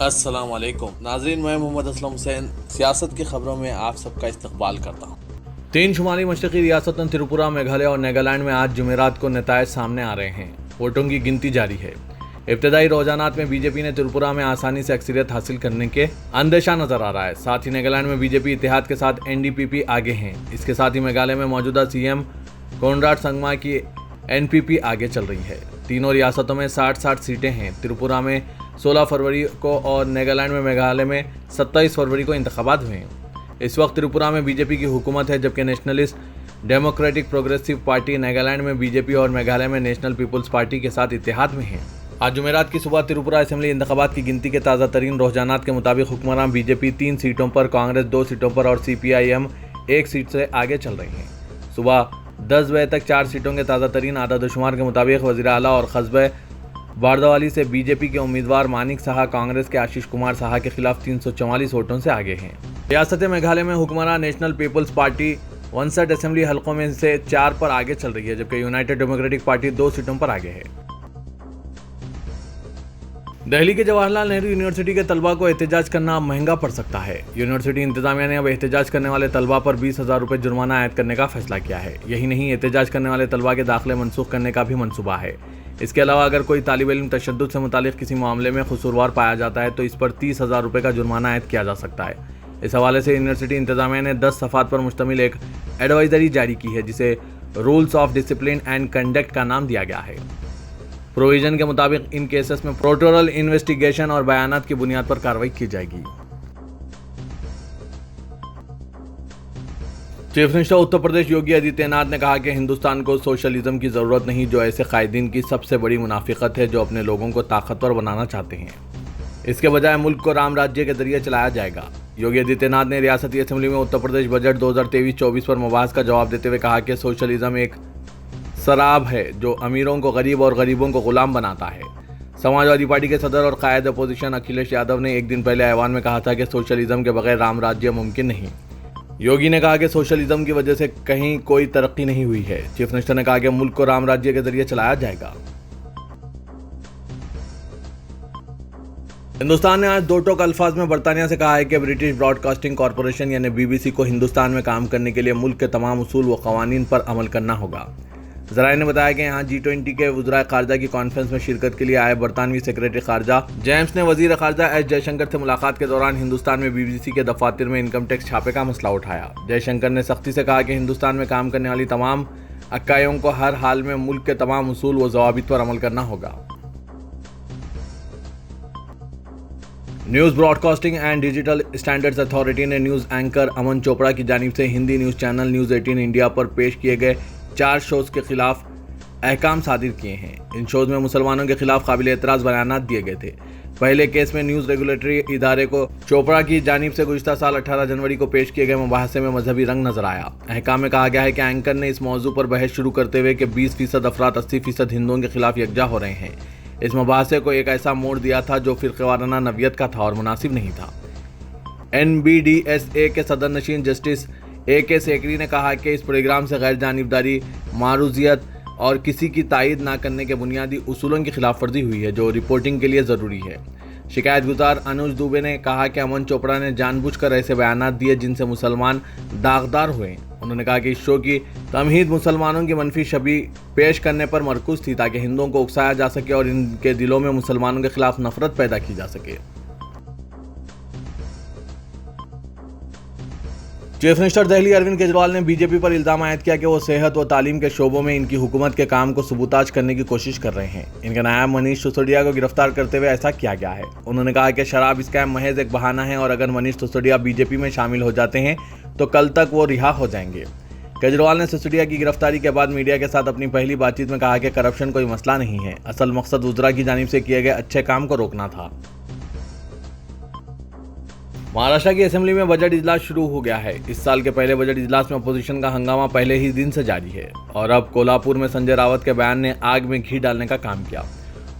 अस्सलाम वालेकुम नाजरीन, मैं मोहम्मद असलम हुसैन सियासत की खबरों में आप सबका इस्तकबाल करता हूँ। 3 शुमाली मशरक़ी रियासतों त्रिपुरा, मेघालय और नागालैंड में आज जुमेरात को नतायज सामने आ रहे हैं। वोटों की गिनती जारी है। इब्तदाई रुझानात में बीजेपी ने त्रिपुरा में आसानी से अक्सरियत हासिल करने के अंदेशा नजर आ रहा है। साथ ही नागालैंड में बीजेपी इत्तेहाद के साथ एनडीपीपी आगे हैं। इसके साथ ही मेघालय में मौजूदा सीएम कोनराड संगमा की एनपीपी आगे चल रही है। तीनों रियासतों में 60-60 सीटें हैं। त्रिपुरा में 16 फरवरी को और नागालैंड में मेघालय में 27 फरवरी को इंतखाबात हुए हैं। इस वक्त त्रिपुरा में बीजेपी की हुकूमत है, जबकि nationalist democratic progressive party Nagaland में बीजेपी और मेघालय में नेशनल पीपुल्स पार्टी के साथ इत्तेहाद में है। आज जुमेरात की सुबह त्रिपुरा असेंबली इंतखाबात की गिनती के ताज़ा तरीन रुझानात के मुताबिक हुक्मरान बीजेपी 3 सीटों पर, कांग्रेस 2 सीटों पर और सीपीआईएम 1 सीट से आगे चल रही हैं। सुबह 10 बजे तक 4 सीटों के ताज़ा तरीन आदादशुमार के मुताबिक वज़ीर आला और कस्बे बारदवाली से बीजेपी के उम्मीदवार मानिक साहा कांग्रेस के आशीष कुमार साहा के खिलाफ 344 वोटों से आगे हैं। रियासत मेघालय में हुक्मरान नेशनल पीपुल्स पार्टी 59 असेंबली हलकों में से 4 पर आगे चल रही है, जबकि यूनाइटेड डेमोक्रेटिक पार्टी 2 सीटों पर आगे है। दिल्ली के जवाहरलाल नेहरू यूनिवर्सिटी के तलबा को एहतजाज करना महंगा पड़ सकता है। यूनिवर्सिटी इंतजामिया ने अब एहतजाज करने वाले तलबा पर 20,000 रुपये जुर्माना आयद करने का फैसला किया है। यही नहीं, एहतजाज करने वाले तलबा के दाखिले मनसूख करने का भी मनसूबा है। इसके अलावा अगर कोई तालिब इल्म तशद्दुद से मुतालिक किसी मामले में कसूरवार पाया जाता है तो इस पर 30,000 रुपये का जुर्माना आयद किया जा सकता है। इस हवाले से यूनिवर्सिटी इंतजामिया ने 10 सफ़ात पर मुश्तमिल एक एडवाइजरी जारी की है, जिसे rules of discipline and conduct का नाम दिया गया है। प्रोविजन के मुताबिक इन केसेस में प्रोटोरल इन्वेस्टिगेशन और बयानात की बुनियाद पर कार्रवाई की जाएगी। चीफ मिनिस्टर उत्तर प्रदेश योगी आदित्यनाथ ने कहा कि हिंदुस्तान को सोशलिज्म की ज़रूरत नहीं, जो ऐसे कायदीन की सबसे बड़ी मुनाफिकत है जो अपने लोगों को ताकतवर बनाना चाहते हैं। इसके बजाय मुल्क को राम राज्य के जरिए चलाया जाएगा। योगी आदित्यनाथ ने रियासती असेंबली में उत्तर प्रदेश बजट 2023-24 पर मुबाहस का जवाब देते हुए कहा कि सोशलिज्म एक शराब है जो अमीरों को गरीब और गरीबों को गुलाम बनाता है। समाजवादी पार्टी के सदर और कायद अपोजिशन अखिलेश यादव ने एक दिन पहले ऐवान में कहा था कि सोशलिज्म के बगैर राम राज्य मुमकिन नहीं। योगी ने कहा कि सोशलिज्म की वजह से कहीं कोई तरक्की नहीं हुई है। चीफ मिनिस्टर ने कहा कि मुल्क को राम राज्य के जरिए चलाया जाएगा। हिंदुस्तान ने आज दो टोक अल्फाज में बरतानिया से कहा है कि ब्रिटिश ब्रॉडकास्टिंग कॉरपोरेशन यानी बीबीसी को हिंदुस्तान में काम करने के लिए मुल्क के तमाम उसूल व कवानीन पर अमल करना होगा। ज़राए ने बताया कि यहाँ G20 के वज़राए ख़ारजा की कॉन्फ्रेंस में शिरकत के लिए आए बरतानवी सेक्रेटरी ख़ारजा जेम्स ने वज़ीर ख़ारजा एस जयशंकर से मुलाकात के दौरान हिंदुस्तान में बीबीसी के दफातर में इनकम टैक्स छापे का मसला उठाया। जयशंकर ने सख्ती से कहा कि हिंदुस्तान में काम करने वाली तमाम अक्कायों को हर हाल में मुल्क के तमाम उसूल व ज़वाबित पर अमल करना होगा। News broadcasting and digital standards authority ने न्यूज़ एंकर अमन चोपड़ा की जानिब से Hindi news channel news 18 India पर पेश किए गए 4 शोज़ के खिलाफ अहकाम सादिर किए हैं। इन शोज़ में मुसलमानों के खिलाफ काबिल एतराज़ बयानात दिए गए थे। पहले केस में न्यूज़ रेगुलेटरी इदारे को चोपड़ा की जानिब से गुज़िश्ता साल 18 जनवरी को पेश किए गए मुबाहसे में मजहबी रंग नजर आया। अहकाम में कहा गया है कि एंकर ने इस मौजू पर बहस शुरू करते हुए कि 20% अफराद 80% हिंदुओं के खिलाफ यकजा हो रहे हैं। इस मुबाहसे को एक ऐसा मोड़ दिया था जो फ़िरक़ेवाराना नवियत का था और मुनासिब नहीं था। NBDSA के सदर नशीन जस्टिस AK सेकरी ने कहा कि इस प्रोग्राम से गैर जानिबदारी, मारूजियत और किसी की तायद ना करने के बुनियादी उसूलों की खिलाफ वर्जी हुई है जो रिपोर्टिंग के लिए ज़रूरी है। शिकायत गुजार अनुज दुबे ने कहा कि अमन चोपड़ा ने जानबूझकर ऐसे बयानात दिए जिनसे मुसलमान दागदार हुए। उन्होंने कहा कि इस शो की तमहीद मुसलमानों की मनफी छवि पेश करने पर मरकूज थी ताकि हिंदुओं को उकसाया जा सके और इनके दिलों में मुसलमानों के खिलाफ नफरत पैदा की जा सके। चीफ मिनिस्टर दिल्ली अरविंद केजरीवाल ने बीजेपी पर इल्जाम आयद किया कि वो सेहत व तालीम के शोबों में इनकी हुकूमत के काम को सबूताज करने की कोशिश कर रहे हैं। इनके नायब मनीष सिसोदिया को गिरफ्तार करते हुए ऐसा किया गया है। उन्होंने कहा कि शराब स्कैम महज एक बहाना है और अगर मनीष सिसोदिया बीजेपी में शामिल हो जाते हैं तो कल तक वो रिहा हो जाएंगे। केजरीवाल ने सिसोदिया की गिरफ्तारी के बाद मीडिया के साथ अपनी पहली बातचीत में कहा कि करप्शन कोई मसला नहीं है, असल मकसद वज़रा की जानिब से किए गए अच्छे काम को रोकना था। महाराष्ट्र की असेंबली में बजट इजलास शुरू हो गया है। इस साल के पहले बजट इजलास में अपोजिशन का हंगामा पहले ही दिन से जारी है और अब कोल्हापुर में संजय रावत के बयान ने आग में घी डालने का काम किया।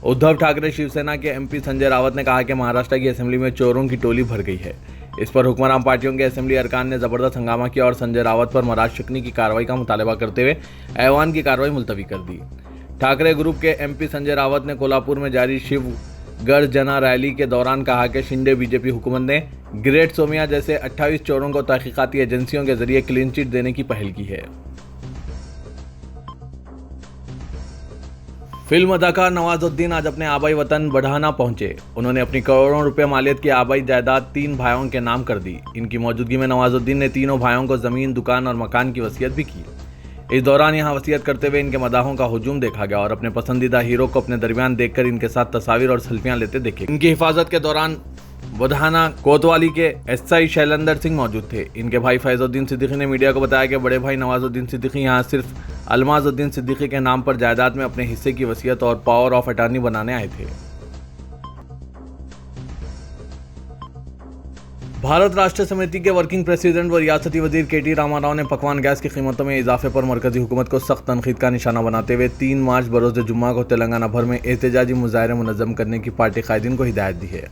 उद्धव ठाकरे शिवसेना के MP संजय रावत ने कहा कि महाराष्ट्र की असेंबली में चोरों की टोली भर गई है। इस पर हुक्मरान पार्टियों के असेंबली अरकान ने जबरदस्त हंगामा किया और संजय रावत पर मराज शिकनी की कार्रवाई का मुतालबा करते हुए ऐवान की कार्रवाई मुलतवी कर दी। ठाकरे ग्रुप के MP संजय रावत ने कोल्हापुर में जारी शिव गर्जना रैली के दौरान कहा कि शिंदे बीजेपी हुकूमत ने ग्रेट सोमिया जैसे 28 चोरों को तहकीकाती एजेंसियों के जरिए क्लीन चिट देने की पहल की है। फिल्म अदाकार नवाजुद्दीन आज अपने आबाई वतन बढ़ाना पहुंचे। उन्होंने अपनी करोड़ों रुपए मालियत की आबाई जायदाद 3 भाइयों के नाम कर दी। इनकी मौजूदगी में नवाजुद्दीन ने तीनों भाइयों को जमीन, दुकान और मकान की वसीयत भी की। इस दौरान यहां वसीयत करते हुए इनके मदाहों का हुजूम देखा गया और अपने पसंदीदा हीरो को अपने दरमियान देखकर इनके साथ तस्वीर और सेल्फियां लेते देखे। इनकी हिफाजत के दौरान बुधाना कोतवाली के एसआई शैलेंद्र सिंह मौजूद थे। इनके भाई फैजुद्दीन सिद्दीकी ने मीडिया को बताया कि बड़े भाई नवाजुद्दीन सिद्दीकी यहां सिर्फ अलमाजुद्दीन सिद्दीकी के नाम पर जायदाद में अपने हिस्से की वसीयत और पावर ऑफ अटॉर्नी बनाने आए थे। भारत राष्ट्र समिति के वर्किंग प्रेसिडेंट व रियासती वजीर केटी रामाराव ने पकवान गैस की कीमतों में इजाफे पर मरकजी हुकूमत को सख्त तनकीद का निशाना बनाते हुए 3 मार्च बरोज़ जुम्मा को तेलंगाना भर में एहतजाजी मुजाहरे मुनज़्ज़म करने की पार्टी कायदीन को हिदायत दी है।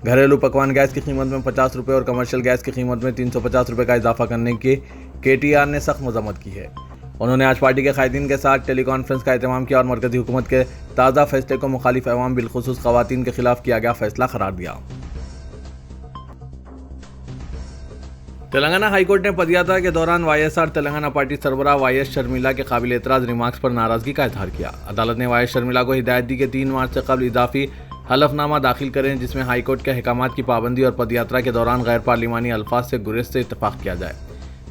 घरेलू पकवान गैस की कीमत में 50 रुपये और कमर्शियल गैस की कीमत में 350 रुपये का इजाफा करने की KTR ने सख्त मजम्मत की है। उन्होंने आज पार्टी के कायदीन के साथ टेलीकॉन्फ्रेंस का एहतमाम किया और मरकजी हुकूमत के ताज़ा फैसले को मुखालिफ अवाम बिलखुसूस ख़वातीन के खिलाफ किया गया फैसला करार दिया। तेलंगाना हाईकोर्ट ने पदयात्रा के दौरान YSR तेलंगाना पार्टी सरबराह YS शर्मिला के काबिल एतराज़ रिमार्क्स पर नाराजगी का इजहार किया। अदालत ने YS शर्मिला को हिदायत दी कि 3 मार्च से कबल इजाफी हलफनामा दाखिल करें जिसमें हाईकोर्ट के अहकामात की पाबंदी और पदयात्रा के दौरान गैर पार्लिमानी अल्फाज से गुरेज से इत्तफाक किया जाए।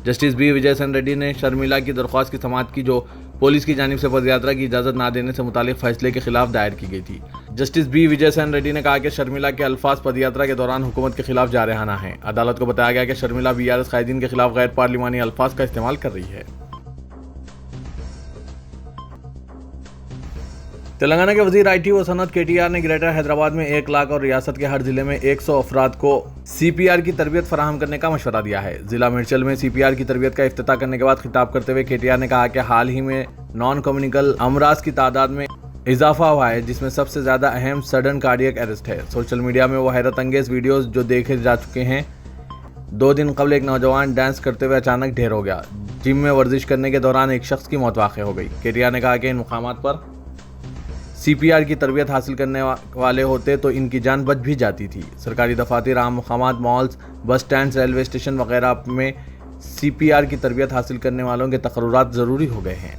जस्टिस B विजय सेन रेड्डी ने शर्मिला की दरख्वास्त की समाअत की जो पुलिस की जानिब से पदयात्रा की इजाज़त ना देने से मुतालिक फैसले के खिलाफ दायर की गई थी। जस्टिस B विजय सेन रेड्डी ने कहा कि शर्मिला के अल्फाज पदयात्रा के दौरान हुकूमत के खिलाफ जारहाना है। अदालत को बताया गया कि शर्मिला BRS कायदीन के खिलाफ गैर पार्लिमानी अल्फाज का इस्तेमाल कर रही है। तेलंगाना के वजीर IT व सनत KTR ने ग्रेटर हैदराबाद में 1 लाख और रियासत के हर जिले में 100 अफराद को CPR की तरबियत फराहम करने का मशवरा दिया है। जिला मिर्चल में CPR की तरबियत का इफ्तिताह करने के बाद खिताब करते हुए KTR ने कहा कि हाल ही में नॉन कम्युनिकल अमराज की तादाद में इजाफा हुआ है जिसमें सबसे ज़्यादा अहम सडन कार्डियक अरेस्ट है। सोशल मीडिया में वो हैरत अंगेज वीडियोज़ जो देखे जा चुके हैं। 2 दिन कबल एक नौजवान डांस करते हुए अचानक ढेर हो गया। जिम में वर्जिश करने के दौरान एक शख्स की मौत वाक़ हो गई। KTR ने कहा कि इन मुकामात पर CPR की तरबियत हासिल करने वाले होते तो इनकी जान बच भी जाती थी। सरकारी दफातर, आम मकामात, malls, bus stand, railway station वगैरह में CPR की तरबियत हासिल करने वालों के तकर्रुरात ज़रूरी हो गए हैं।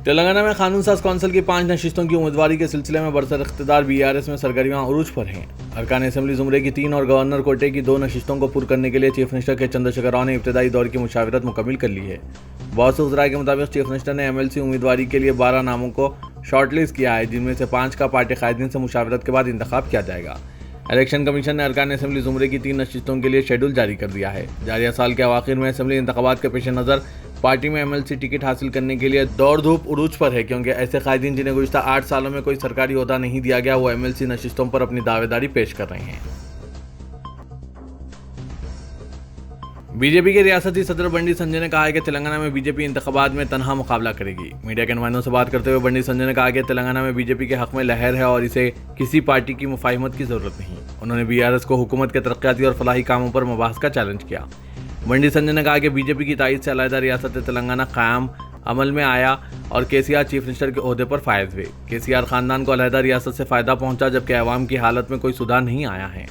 तेलंगाना में कानून साज कौंसिल की 5 नशिस्तों की उम्मीदवारी के सिलसिले में बरसर इख्तिदार BRS में सरगर्मियां उरूज पर हैं। अरकान असम्बली ज़ुमरे की 3 और गवर्नर कोटे की 2 नशिस्तों को पुर करने के लिए चीफ मिनिस्टर के चंद्रशेखर राव ने इब्तदाई दौर की मुशावरत मुकम्मिल कर ली है। बहुत से उज़राए के मुताबिक चीफ मिनिस्टर ने MLC उम्मीदवारी के लिए 12 नामों को शॉर्टलिस्ट किया है जिनमें से 5 का पार्टी कायदीन से मुशावरत के बाद इंतखाब किया जाएगा। इलेक्शन कमीशन ने अरकान असम्बली ज़ुमरे की 3 नशिस्तों के लिए शेड्यूल जारी कर दिया है। जारिया साल के अवाखिर में असम्बली इंतखाबात के पेश नज़र पार्टी में MLC टिकट हासिल करने के लिए दौड़ धूप उरूज पर है क्योंकि ऐसे कायदीन जिन्हें गुज़िश्ता 8 सालों में कोई सरकारी ओहदा नहीं दिया गया वो MLC नशिस्तों पर अपनी दावेदारी पेश कर रहे हैं। बीजेपी के रियासती सदर बंडी संजय ने कहा है कि तेलंगाना में बीजेपी इंतखाबात में तनहा मुकाबला करेगी। मीडिया के नुमाइंदों से बात करते हुए बंडी संजय ने कहा कि तेलंगाना में बीजेपी के हक में लहर है और इसे किसी पार्टी की मुफाहिमत की ज़रूरत नहीं। उन्होंने BRS को हुकूमत के तरक्याती और फलाही कामों पर मुबाहस का चैलेंज किया। बंडी संजय ने कहा कि बीजेपी की तायद से अलहदा रियासत तेलंगाना कायम अमल में आया और KCR चीफ मिनिस्टर के ओहदे पर फायज हुए। KCR खानदान को अलहदा रियासत से फ़ायदा पहुंचा जबकि अवाम की हालत में कोई सुधार नहीं आया है।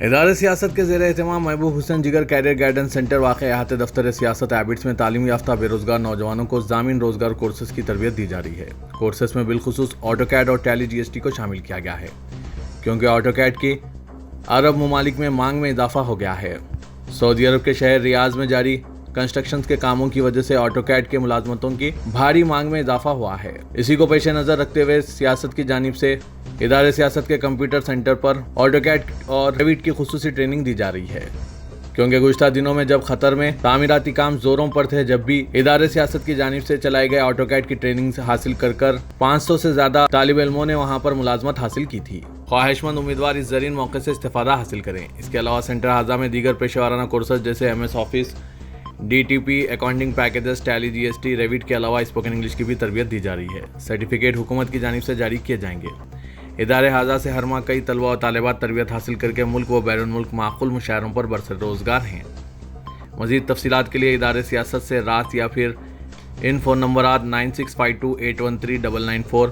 इदारे सियासत के ज़ेर एहतमाम महबूब हुसैन जिगर कैरियर गाइडेंस सेंटर वाक़ अहाते दफ्तर सियासत एबिट्स में तालीम याफ्ता बेरोज़गार नौजवानों को ज़ामिन रोज़गार कोर्सेज़ की तरबियत दी जा रही है। कोर्सेज़ में बिलखुसूस ऑटोकैड और टैली GST को शामिल किया गया है क्योंकि ऑटोकैड की अरब ममालिक में मांग में इजाफा हो गया है। सऊदी अरब के शहर रियाज में जारी कंस्ट्रक्शन के कामों की वजह से ऑटोकैड के मुलाजमतों की भारी मांग में इजाफा हुआ है। इसी को पेश नज़र रखते हुए सियासत की जानिब से इदारे सियासत के कंप्यूटर सेंटर पर ऑटोकैड और रेविट की खुसूसी ट्रेनिंग दी जा रही है क्योंकि गुज़श्ता दिनों में जब खतर में तामीराती काम जोरों पर थे जब भी इदारे सियासत की जानिब से चलाए गए ऑटोकैड की ट्रेनिंग हासिल कर 500 से ज़्यादा तालिब इल्मों ने वहाँ पर मुलाजमत हासिल की थी। ख्वाहिशमंद उम्मीदवार इस ज़रीन मौके से इस्तेफादा हासिल करें। इसके अलावा सेंटर हाजा में दीगर पेशेवाराना कोर्सेज जैसे MS office, DTP, accounting packages, tally GST, Revit के अलावा स्पोकन इंग्लिश की भी तरबियत दी जा रही है। सर्टिफिकेट हुकूमत की जानिब से जारी किए जाएंगे। इदारे हाजा से हर माह कई तलबा और तालिबात तरबियत हासिल करके मुल्क व बैरून मुल्क माक़ूल मुशायरों पर बरसर रोज़गार हैं। मज़ीद तफसीलात के लिए इदारे सियासत से रात या फिर इन फ़ोन नंबरात 9652813994,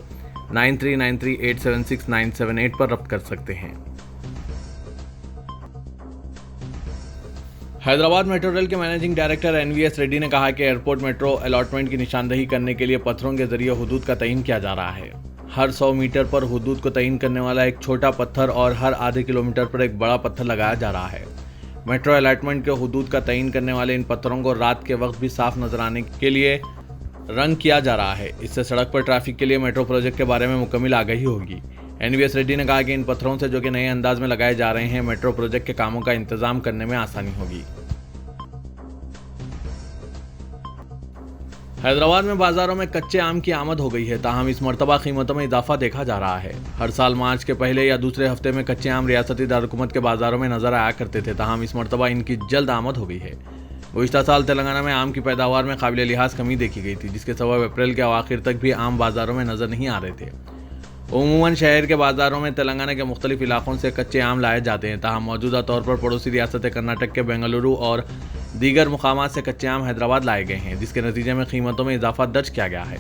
9393876978 पर रब्त कर सकते हैं। हैदराबाद मेट्रो रेल के मैनेजिंग डायरेक्टर NVS रेड्डी ने कहा कि एयरपोर्ट मेट्रो अलॉटमेंट की निशानदही करने के लिए पत्थरों के जरिए हुदूद का तयन किया जा रहा है। हर 100 मीटर पर हुदूद को तयन करने वाला एक छोटा पत्थर और हर आधे किलोमीटर पर एक बड़ा पत्थर लगाया जा रहा है। मेट्रो अलॉटमेंट के हुदूद का तयन करने वाले इन पत्थरों को रात के वक्त भी साफ नजर आने के लिए रंग किया जा रहा है। इससे सड़क पर ट्रैफिक के लिए मेट्रो प्रोजेक्ट के बारे में मुकम्मल आगाही होगी। NVS रेड्डी ने कहा कि इन पत्थरों से जो कि नए अंदाज में लगाए जा रहे हैं, मेट्रो प्रोजेक्ट के कामों का इंतजाम करने में आसानी होगी। हैदराबाद में बाजारों में कच्चे आम की आमद हो गई है, ताहम इस मरतबा कीमतों में इजाफा देखा जा रहा है। हर साल मार्च के पहले या दूसरे हफ्ते में कच्चे आम रियासती दारकूमत के बाजारों में नजर आया करते थे, ताहम इस मरतबा इनकी जल्द आमद हो गई है। गुज़िश्ता साल तेलंगाना में आम की पैदावार में काबिल लिहाज कमी देखी गई थी, जिसके सबब अप्रैल के अवाखिर तक भी आम बाजारों में नजर नहीं आ रहे थे। उमूमन शहर के बाजारों में तेलंगाना के मुख्तलिफ इलाकों से कच्चे आम लाए जाते हैं, ताहम मौजूदा तौर पर पड़ोसी रियासत कर्नाटक के बेंगलुरु और दीगर मुकामात से कच्चे आम हैदराबाद लाए गए हैं, जिसके नतीजे में कीमतों में इजाफा दर्ज किया गया है।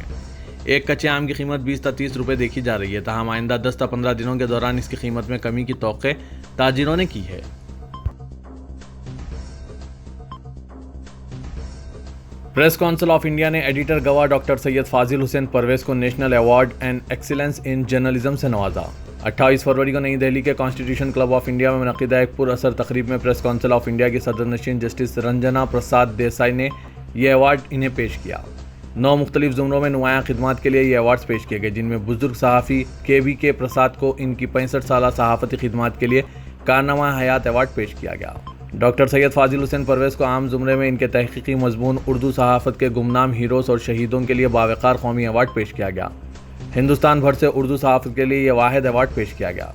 एक कच्चे आम की कीमत 20 से 30 रुपये देखी जा रही है, ताहम आइंदा 10 से 15 दिनों के दौरान इसकी कीमत में कमी की तौक़े ताजिरों ने की है। प्रेस काउंसिल ऑफ इंडिया ने एडिटर गवाह डॉक्टर सैयद फाजिल हुसैन परवेज को national award and excellence in journalism से नवाजा। 28 फरवरी को नई दिल्ली के कॉन्स्टिट्यूशन क्लब ऑफ इंडिया में मुनक़िदा एक पुरअसर तकरीब में प्रेस काउंसिल ऑफ इंडिया की सदर नशीन जस्टिस रंजना प्रसाद देसाई ने यह अवार्ड इन्हें पेश किया। 9 मुख्तलिफ ज़ुमरों में नुमायाँ खिदमात के लिए ये अवार्ड्स पेश किए गए, जिनमें बुजुर्ग सहाफ़ी KVK प्रसाद को इनकी 65 साला सहाफ़ती खिदमात के लिए कारनामा हयात अवार्ड पेश किया गया। डॉक्टर सैयद फाजिल हुसैन परवेज़ को आम ज़ुमरे में इनके तहक़ीक़ी मज़मून उर्दू सहाफ़त के गुमनाम हीरोज़ और शहीदों के लिए बावक़ार कौमी अवार्ड पेश किया गया। हिंदुस्तान भर से उर्दू सहाफ़त के लिए यह वाहिद अवार्ड पेश किया गया।